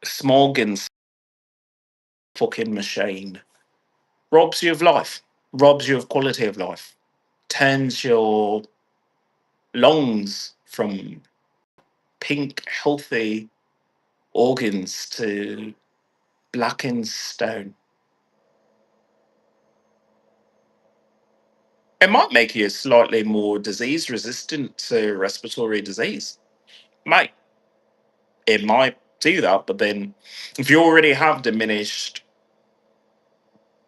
smog and fucking machine robs you of life, robs you of quality of life, turns your lungs from pink, healthy organs to blackened stone. It might make you slightly more disease resistant to respiratory disease. Might. It might do that, but then if you already have diminished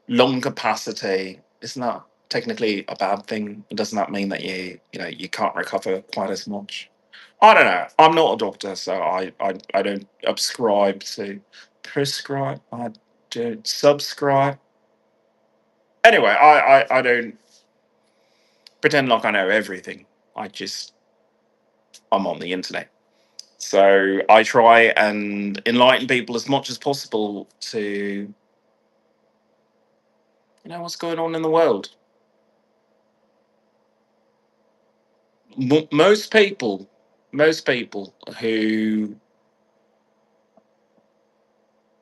lung capacity, isn't that technically a bad thing? Doesn't that mean that you can't recover quite as much? I don't know. I'm not a doctor, so I don't subscribe to prescribe. I don't subscribe. Anyway, I don't pretend like I know everything. I'm on the internet. So I try and enlighten people as much as possible to what's going on in the world. Most people, most people who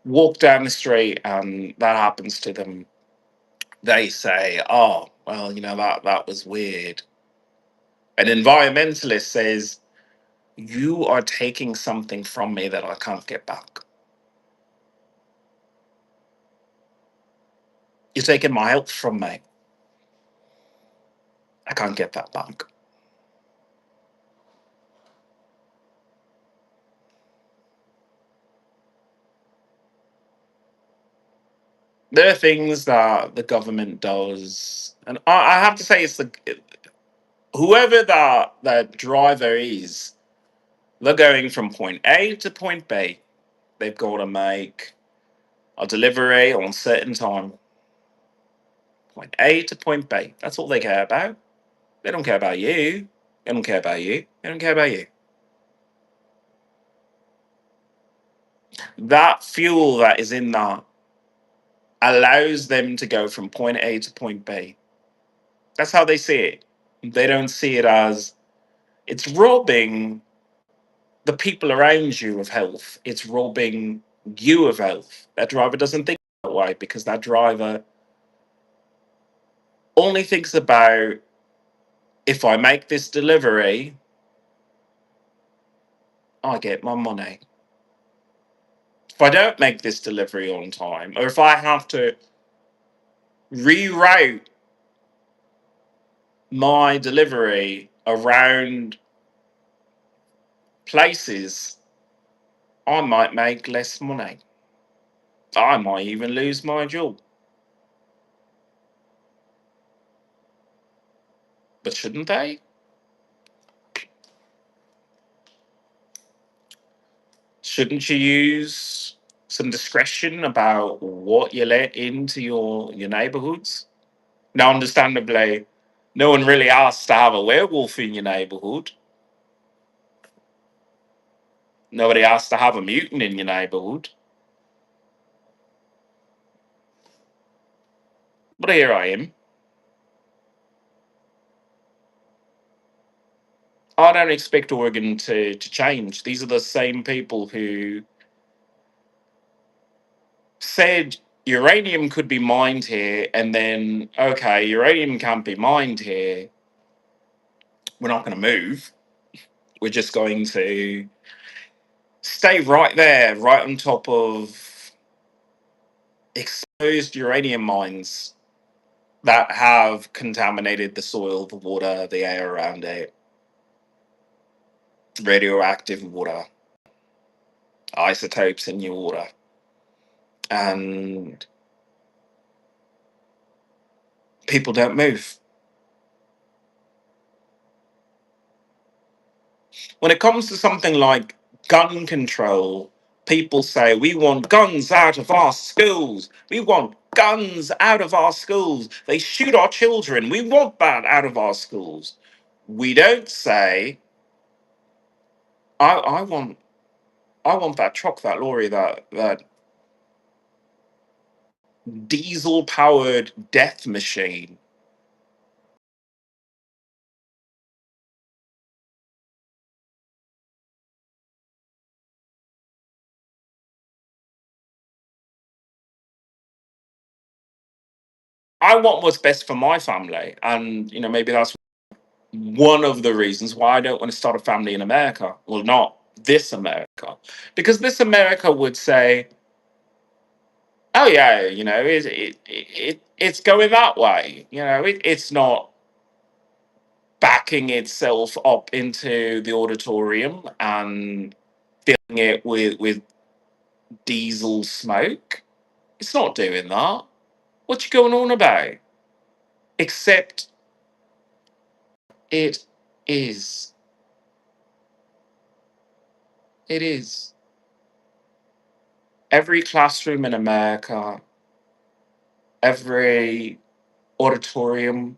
walk down the street and that happens to them, they say, "Oh, well, that was weird." An environmentalist says, "You are taking something from me that I can't get back. You're taking my health from me. I can't get that back." There are things that the government does, and I have to say, whoever that driver is. They're going from point A to point B. They've got to make a delivery on a certain time. Point A to point B. That's all they care about. They don't care about you. They don't care about you. They don't care about you. That fuel that is in that allows them to go from point A to point B. That's how they see it. They don't see it as it's robbing the people around you of health. It's robbing you of health. That driver doesn't think that way because that driver only thinks about if I make this delivery, I get my money. If I don't make this delivery on time, or if I have to reroute my delivery around places, I might make less money. I might even lose my job. But shouldn't they? Shouldn't you use some discretion about what you let into your neighborhoods? Now, understandably, no one really asks to have a werewolf in your neighborhood. Nobody asks to have a mutant in your neighborhood. But here I am. I don't expect Oregon to change. These are the same people who said uranium could be mined here, and then, okay, uranium can't be mined here. We're not going to move. We're just going to stay right there, right on top of exposed uranium mines that have contaminated the soil, the water, the air around it, radioactive water, isotopes in your water. And people don't move. When it comes to something like gun control, people say, we want guns out of our schools. We want guns out of our schools. They shoot our children. We want that out of our schools. We don't say, I, I want I want that truck, that lorry, that diesel powered death machine. I want what's best for my family, and maybe that's one of the reasons why I don't want to start a family in America. Well, not this America, because this America would say, "Oh yeah, it's going that way." It's not backing itself up into the auditorium and filling it with diesel smoke. It's not doing that. What you going on about? Except it is. It is. Every classroom in America, every auditorium,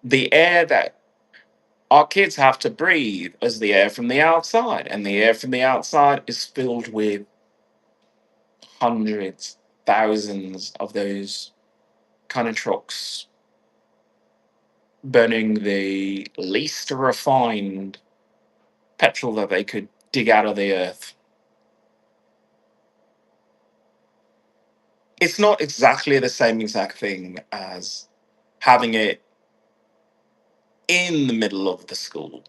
the air that our kids have to breathe is the air from the outside. And the air from the outside is filled with hundreds, thousands of those kind of trucks burning the least refined petrol that they could dig out of the earth. It's not exactly the same exact thing as having it in the middle of the school.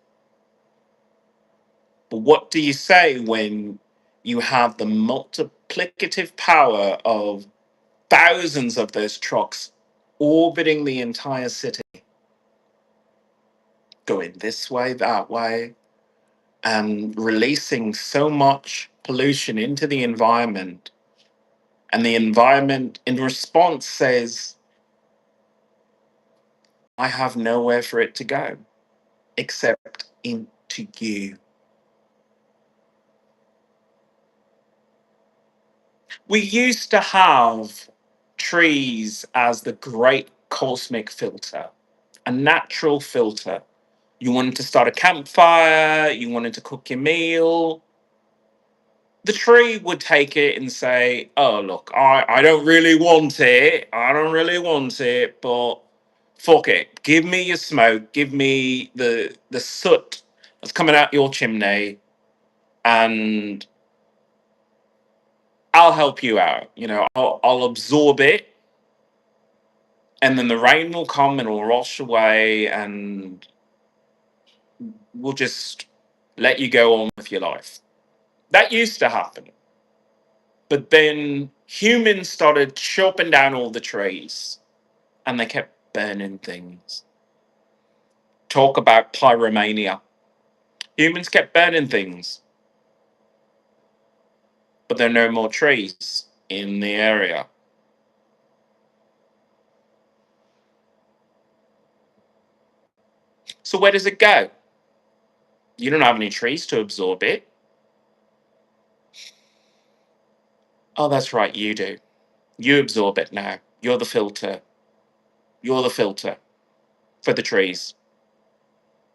But what do you say when you have the multiplicative power of thousands of those trucks orbiting the entire city, going this way, that way, and releasing so much pollution into the environment? And the environment, in response, says, I have nowhere for it to go except into you. We used to have trees as the great cosmic filter, a natural filter. You wanted to start a campfire, you wanted to cook your meal. The tree would take it and say, "Oh, look, I don't really want it. I don't really want it, but fuck it. Give me your smoke. Give me the soot that's coming out your chimney, and I'll help you out. I'll absorb it, and then the rain will come and it'll wash away, and we'll just let you go on with your life." That used to happen. But then humans started chopping down all the trees and they kept burning things. Talk about pyromania. Humans kept burning things, but there are no more trees in the area. So where does it go? You don't have any trees to absorb it. Oh, that's right, you do. You absorb it now. You're the filter. You're the filter for the trees.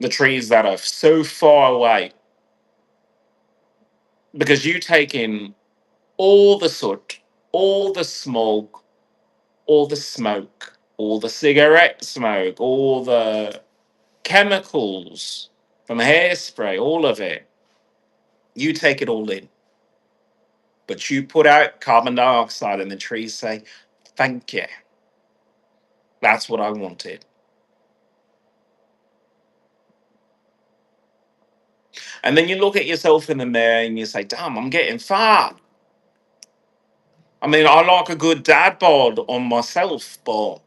The trees that are so far away. Because you take in all the soot, all the smoke, all the smoke, all the cigarette smoke, all the chemicals from hairspray, all of it. You take it all in. But you put out carbon dioxide, and the trees say, "Thank you. That's what I wanted." And then you look at yourself in the mirror and you say, "Damn, I'm getting fat." I mean, I like a good dad bod on myself, but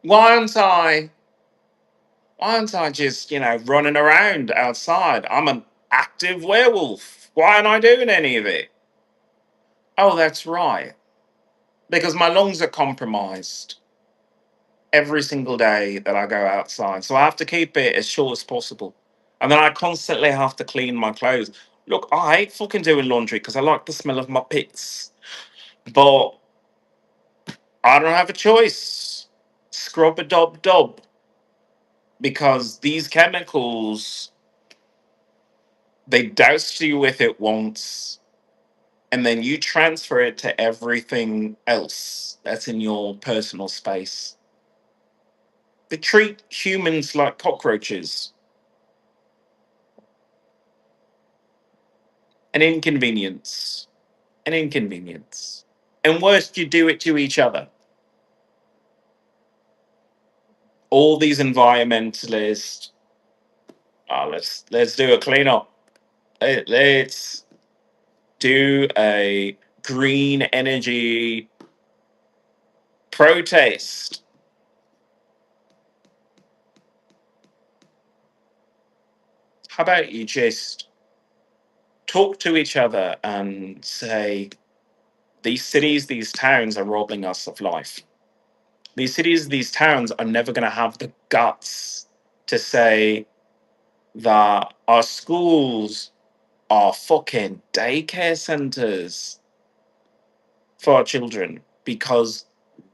why aren't I? Why aren't I just, running around outside? I'm an active werewolf. Why aren't I doing any of it? Oh, that's right. Because my lungs are compromised every single day that I go outside. So I have to keep it as short as possible. And then I constantly have to clean my clothes. Look, I hate fucking doing laundry because I like the smell of my pits. But I don't have a choice. Scrub a dub dub. Because these chemicals, they douse you with it once, and then you transfer it to everything else that's in your personal space. They treat humans like cockroaches. An inconvenience. An inconvenience. And worst, you do it to each other. All these environmentalists, let's do a cleanup. Let's do a green energy protest. How about you just talk to each other and say, these cities, these towns are robbing us of life. These cities, these towns are never going to have the guts to say that our schools are fucking daycare centers for our children because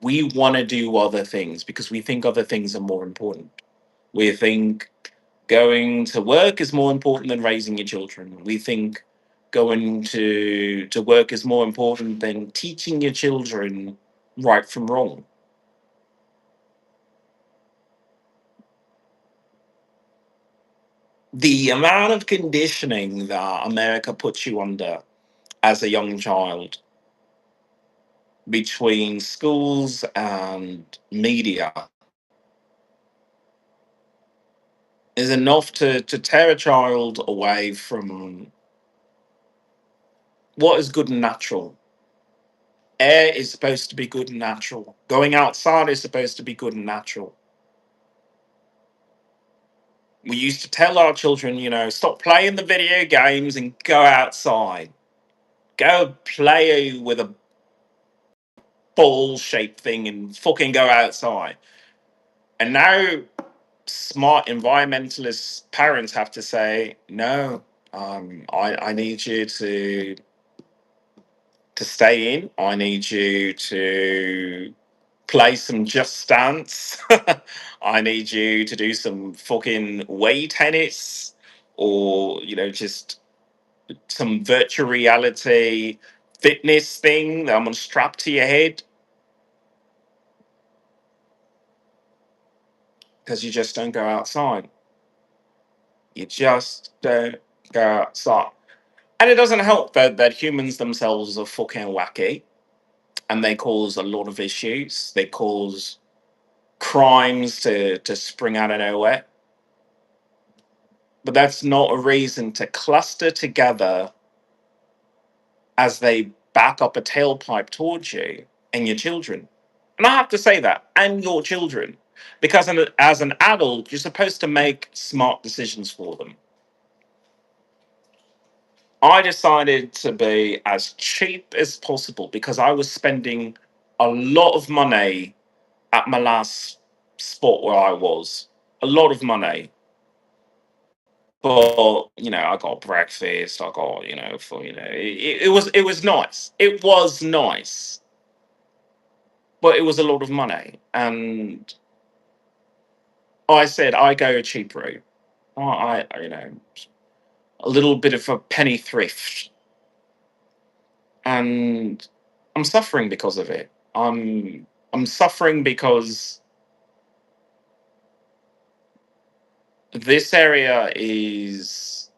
we want to do other things, because we think other things are more important. We think going to work is more important than raising your children. We think going to work is more important than teaching your children right from wrong. The amount of conditioning that America puts you under as a young child between schools and media is enough to tear a child away from what is good and natural. Air is supposed to be good and natural. Going outside is supposed to be good and natural. We used to tell our children, stop playing the video games and go outside. Go play with a ball shaped thing and fucking go outside. And now smart environmentalist parents have to say, no, I need you to stay in. I need you to play some Just Dance. I need you to do some fucking way tennis, or just some virtual reality fitness thing that I'm gonna strap to your head, because you just don't go outside. You just don't go outside. And it doesn't help that humans themselves are fucking wacky, and they cause a lot of issues. They cause crimes to spring out of nowhere. But that's not a reason to cluster together as they back up a tailpipe towards you and your children. And I have to say that, and your children, because as an adult, you're supposed to make smart decisions for them. I decided to be as cheap as possible because I was spending a lot of money at my last spot where I was. A lot of money. But I got breakfast. I got for it was nice. It was nice, but it was a lot of money, and I said I go a cheap route. A little bit of a penny thrift, and I'm suffering because of it. I'm suffering because this area is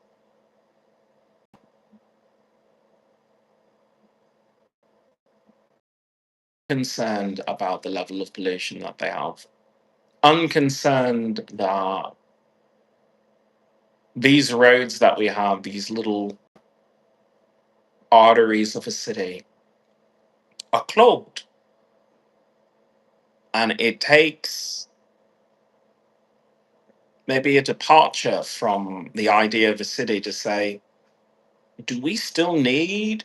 concerned about the level of pollution that they have. Unconcerned that these roads that we have, these little arteries of a city, are clogged. And it takes maybe a departure from the idea of a city to say, do we still need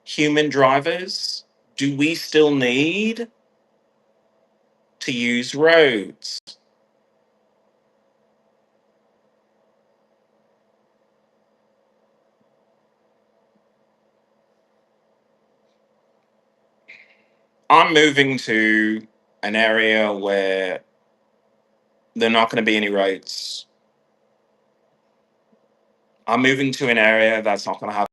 human drivers? Do we still need to use roads? I'm moving to an area where there are not going to be any roads. I'm moving to an area that's not going to have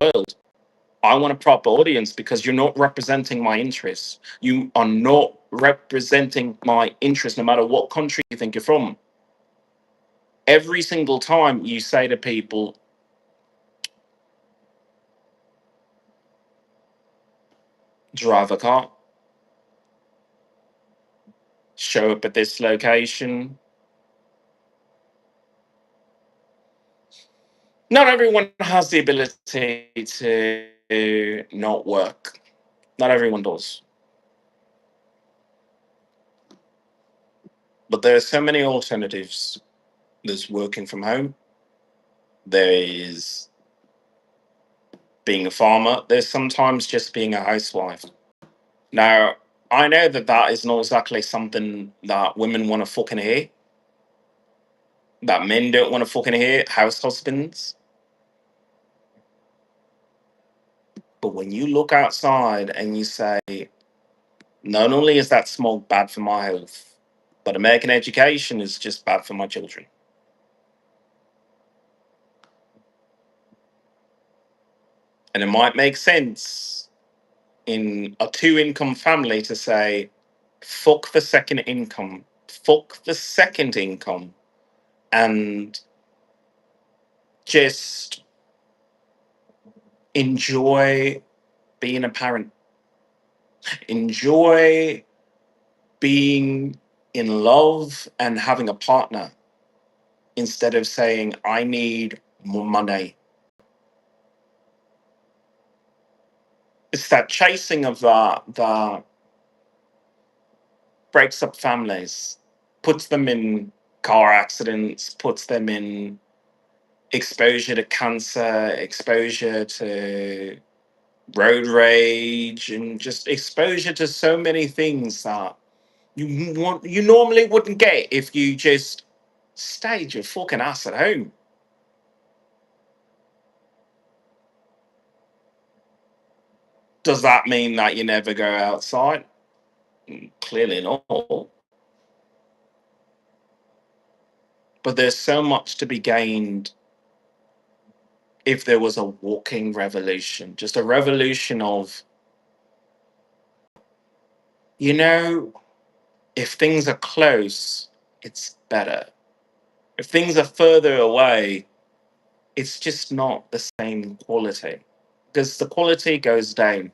world. I want a proper audience because you're not representing my interests. You are not representing my interests, no matter what country you think you're from. Every single time you say to people, drive a car, show up at this location, not everyone has the ability to not work. Not everyone does. But there are so many alternatives. There's working from home, there is being a farmer, there's sometimes just being a housewife. Now, I know that that is not exactly something that women want to fucking hear, that men don't want to fucking hear, house husbands. But when you look outside and you say, not only is that smoke bad for my health, but American education is just bad for my children. And it might make sense in a two income family to say, fuck the second income, fuck the second income, and just enjoy being a parent, enjoy being in love and having a partner instead of saying, I need more money. It's that chasing of that breaks up families, puts them in car accidents, puts them in exposure to cancer, exposure to road rage, and just exposure to so many things that you normally wouldn't get if you just stayed your fucking ass at home. Does that mean that you never go outside? Clearly not. But there's so much to be gained if there was a walking revolution, just a revolution of, you know, if things are close, it's better. If things are further away, it's just not the same quality because the quality goes down.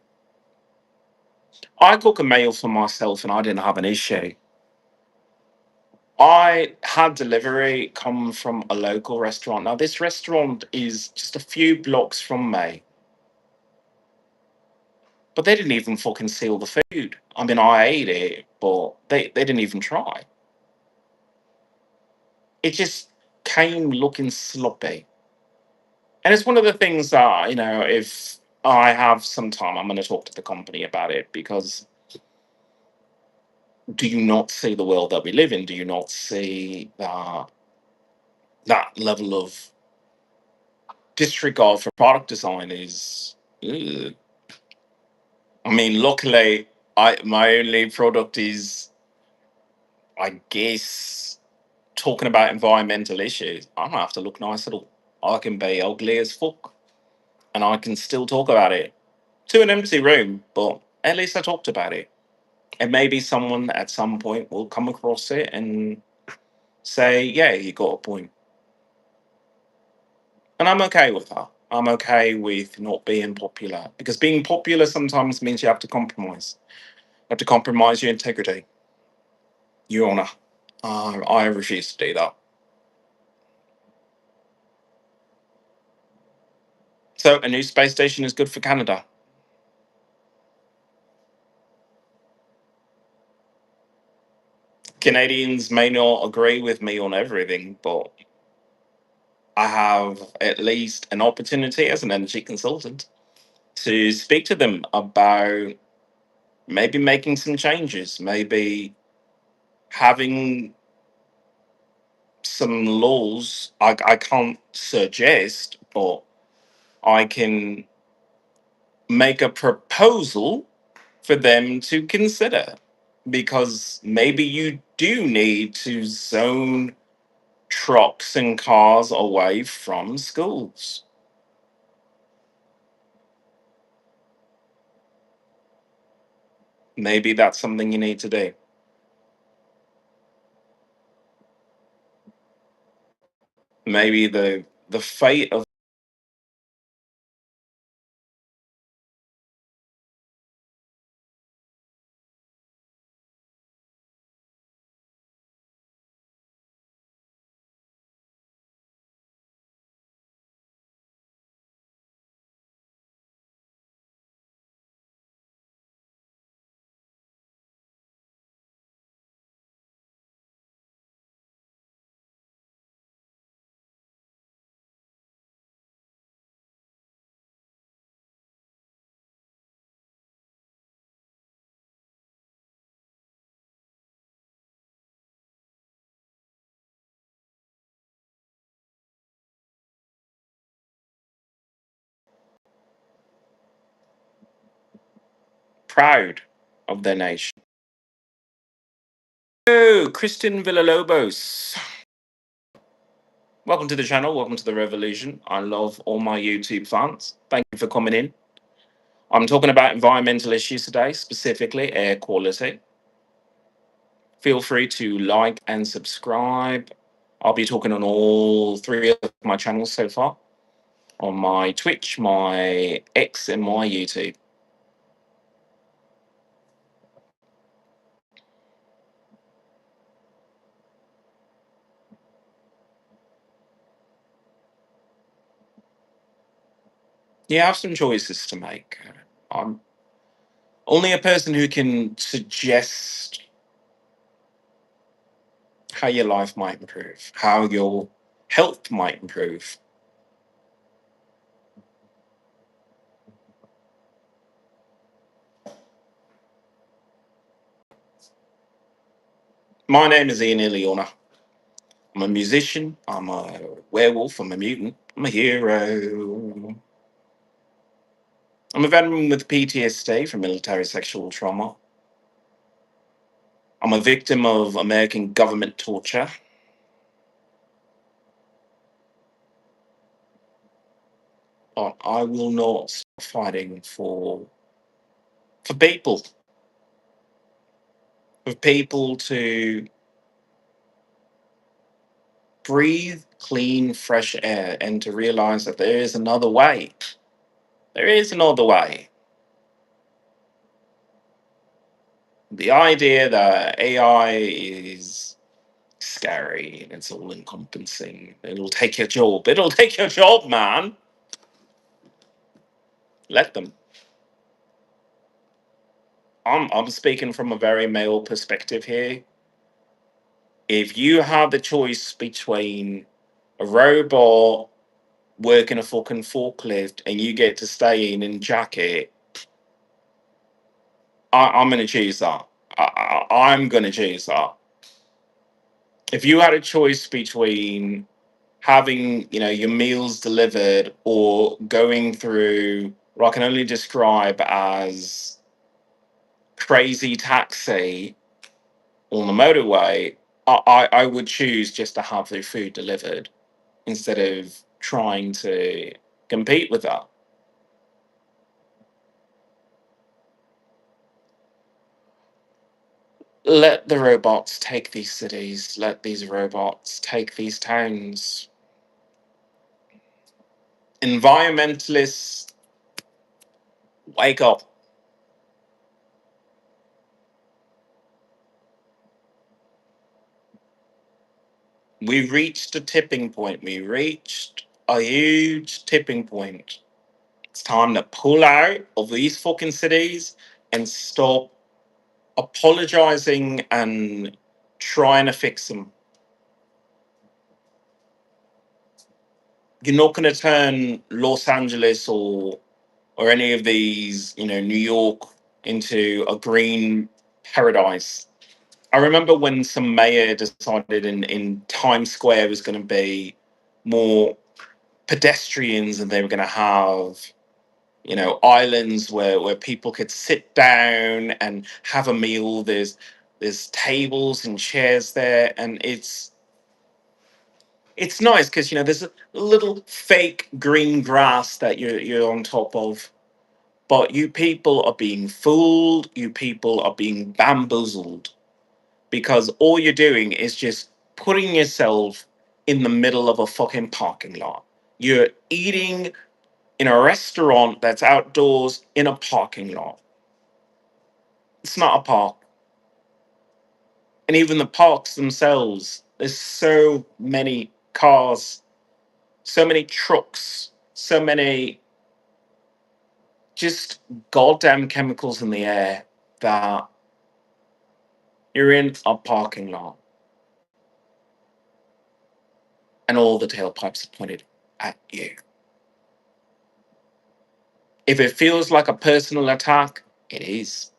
I cook a meal for myself and I didn't have an issue. I had delivery come from a local restaurant. Now, this restaurant is just a few blocks from me, but they didn't even fucking seal the food. I mean, I ate it, but they didn't even try. It just came looking sloppy. And it's one of the things that, if I have some time, I'm going to talk to the company about it because do you not see the world that we live in? Do you not see that level of disregard for product design is? Ugh. I mean, luckily, I my only product is, I guess, talking about environmental issues. I don't have to look nice at all. I can be ugly as fuck, and I can still talk about it to an empty room. But at least I talked about it, and maybe someone at some point will come across it and say, "Yeah, you got a point." And I'm okay with that. I'm okay with not being popular because being popular sometimes means you have to compromise. You have to compromise your integrity, your honor. I refuse to do that. So a new space station is good for Canada. Canadians may not agree with me on everything, but I have at least an opportunity as an energy consultant to speak to them about maybe making some changes, maybe having some laws. I can't suggest, but I can make a proposal for them to consider because maybe you do need to zone trucks and cars away from schools. Maybe that's something you need to do. Maybe the fate of proud of their nation. Oh, Kristen Villalobos. Welcome to the channel. Welcome to the revolution. I love all my YouTube fans. Thank you for coming in. I'm talking about environmental issues today, specifically air quality. Feel free to like and subscribe. I'll be talking on all three of my channels so far, on my Twitch, my X, and my YouTube. You have some choices to make. I'm only a person who can suggest how your life might improve, how your health might improve. My name is Ian Iliona. I'm a musician, I'm a werewolf, I'm a mutant, I'm a hero. I'm a veteran with PTSD from military sexual trauma. I'm a victim of American government torture. But I will not stop fighting for people, for people to breathe clean, fresh air and to realize that there is another way. There is another way. The idea that AI is scary and it's all encompassing, it'll take your job. It'll take your job, man. Let them. I'm speaking from a very male perspective here. If you have the choice between a robot working a fucking forklift and you get to stay in jacket, I'm going to choose that. I'm going to choose that. If you had a choice between having, your meals delivered or going through what I can only describe as crazy taxi on the motorway, I would choose just to have their food delivered instead of trying to compete with that. Let the robots take these cities. Let these robots take these towns. Environmentalists, wake up. We reached a tipping point. We reached a huge tipping point. It's time to pull out of these fucking cities and stop apologizing and trying to fix them. You're not going to turn Los Angeles or any of these, New York into a green paradise. I remember when some mayor decided in Times Square was going to be more pedestrians and they were going to have, islands where people could sit down and have a meal. There's tables and chairs there, and it's nice because there's a little fake green grass that you're on top of. But you people are being fooled, you people are being bamboozled, because all you're doing is just putting yourself in the middle of a fucking parking lot. You're eating in a restaurant that's outdoors in a parking lot. It's not a park. And even the parks themselves, there's so many cars, so many trucks, so many just goddamn chemicals in the air that you're in a parking lot and all the tailpipes are pointed at you. If it feels like a personal attack, it is.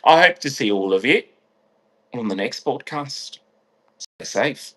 I hope to see all of you on the next podcast. Stay safe.